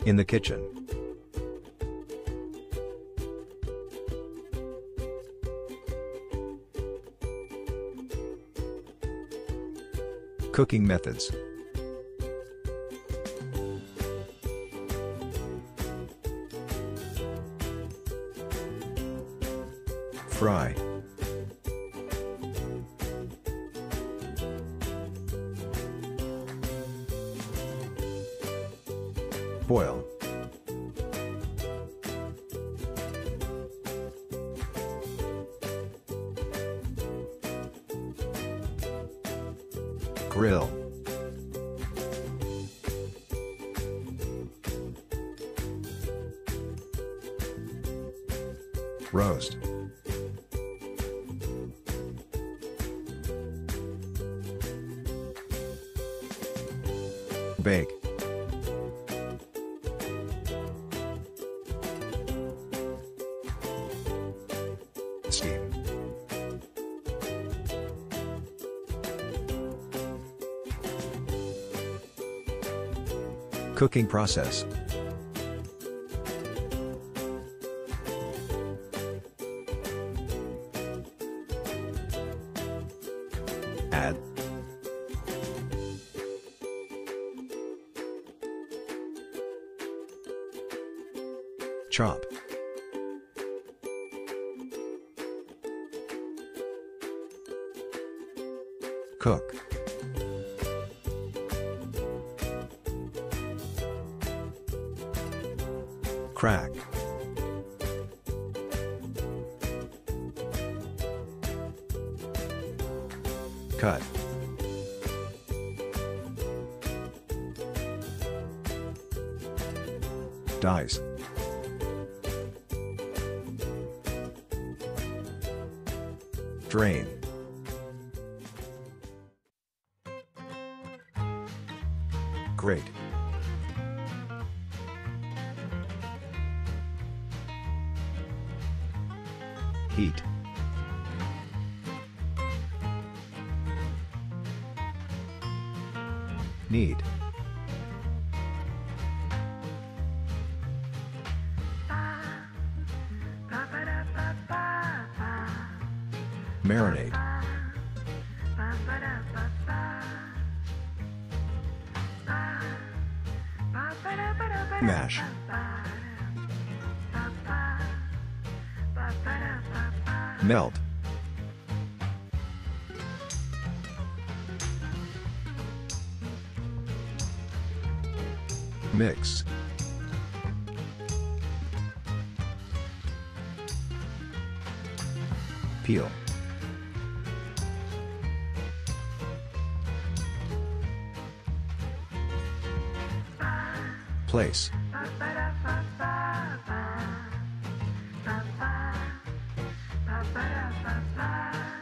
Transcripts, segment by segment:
In the kitchen. Cooking methods. Fry. Boil. Grill. Roast. Bake. Steam. Cooking process. Add. Chop. Cook. Crack. Cut. Dice. Drain. Grate. Heat. Need. Marinate. Mash. Melt. Mix. Peel. Place.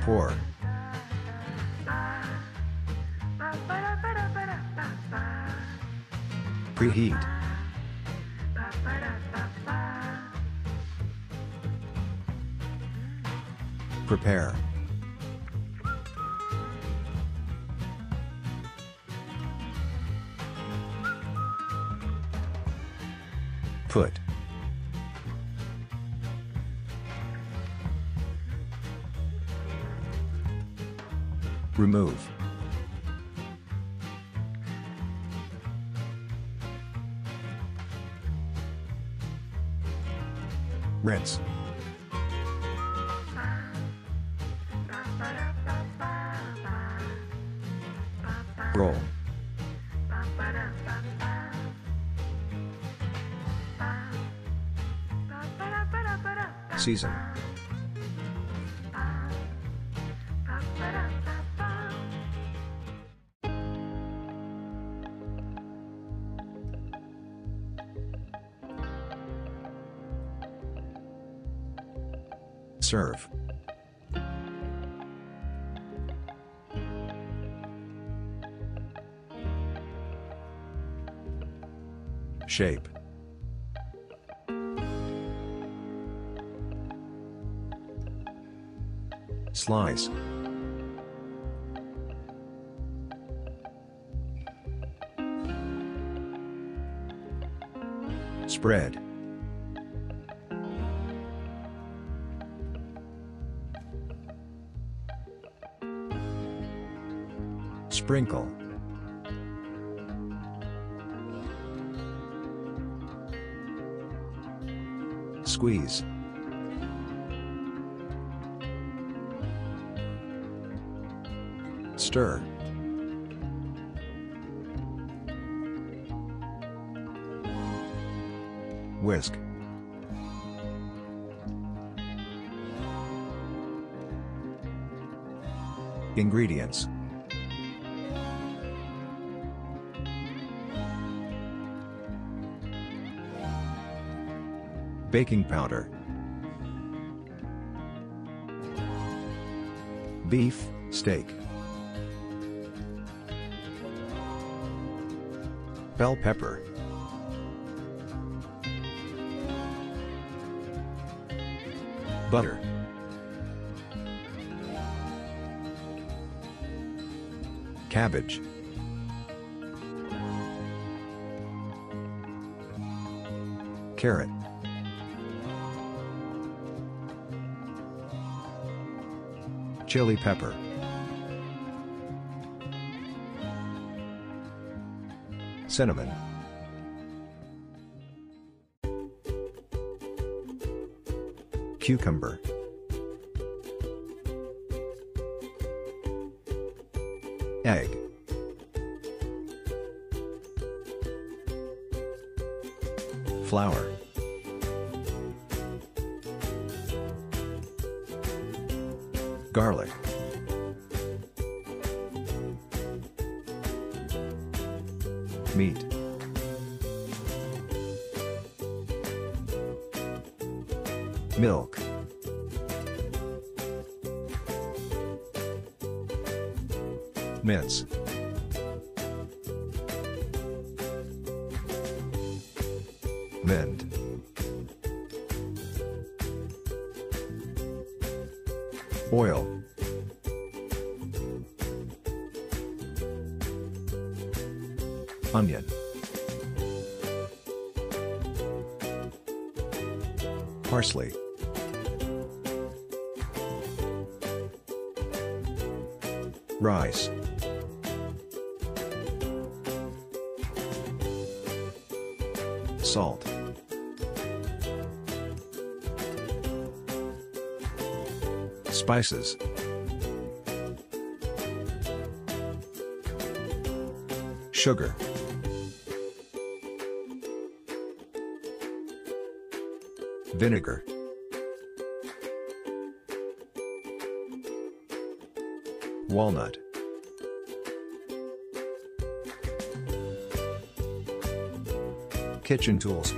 Pour. Preheat. Prepare. Put. Remove. Rinse. Roll. Season. Serve. Shape. Slice. Spread. Sprinkle. Squeeze. Stir. Whisk. Ingredients. Baking powder. Beef, steak. Bell pepper. Butter. Cabbage. Carrot. Chili pepper. Cinnamon. Cucumber. Egg. Flour. Garlic. Meat. Milk. Mince. Mend. Oil. Onion. Parsley. Rice. Salt. Spices. Sugar. Vinegar. Walnut. Kitchen tools.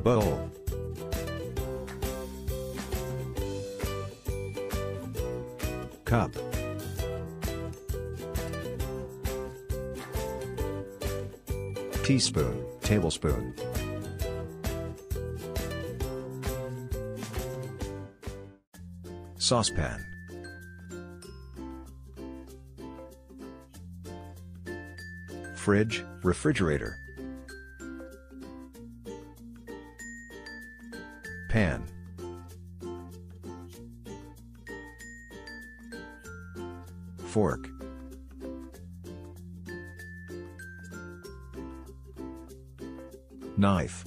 Bowl. Cup. Teaspoon, tablespoon. Saucepan. Fridge, refrigerator. Pan. Fork. Knife.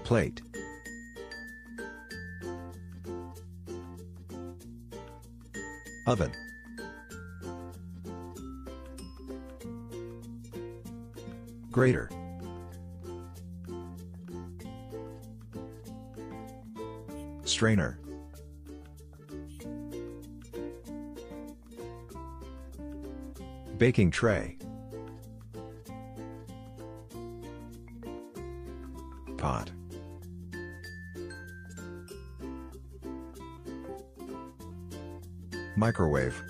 Plate. Oven. Grater. Strainer. Baking tray. Pot. Microwave.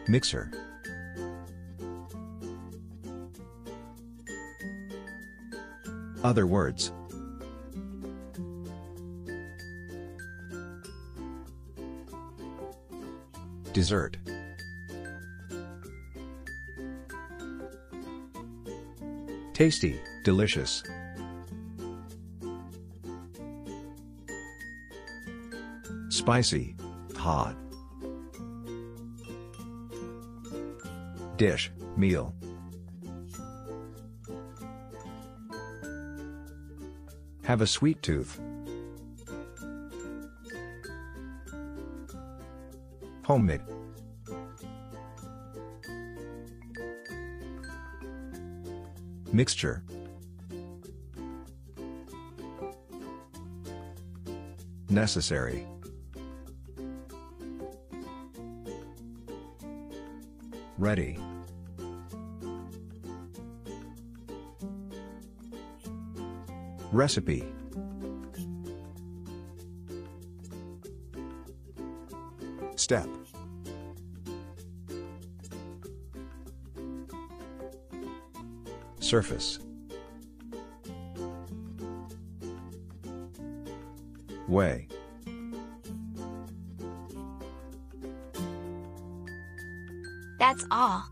Mixer. Other words. Dessert. Tasty, delicious. Spicy, hot. Dish, meal. Have a sweet tooth. Homemade. Mixture. Necessary. Ready. Recipe. Step. Surface. Way. That's all.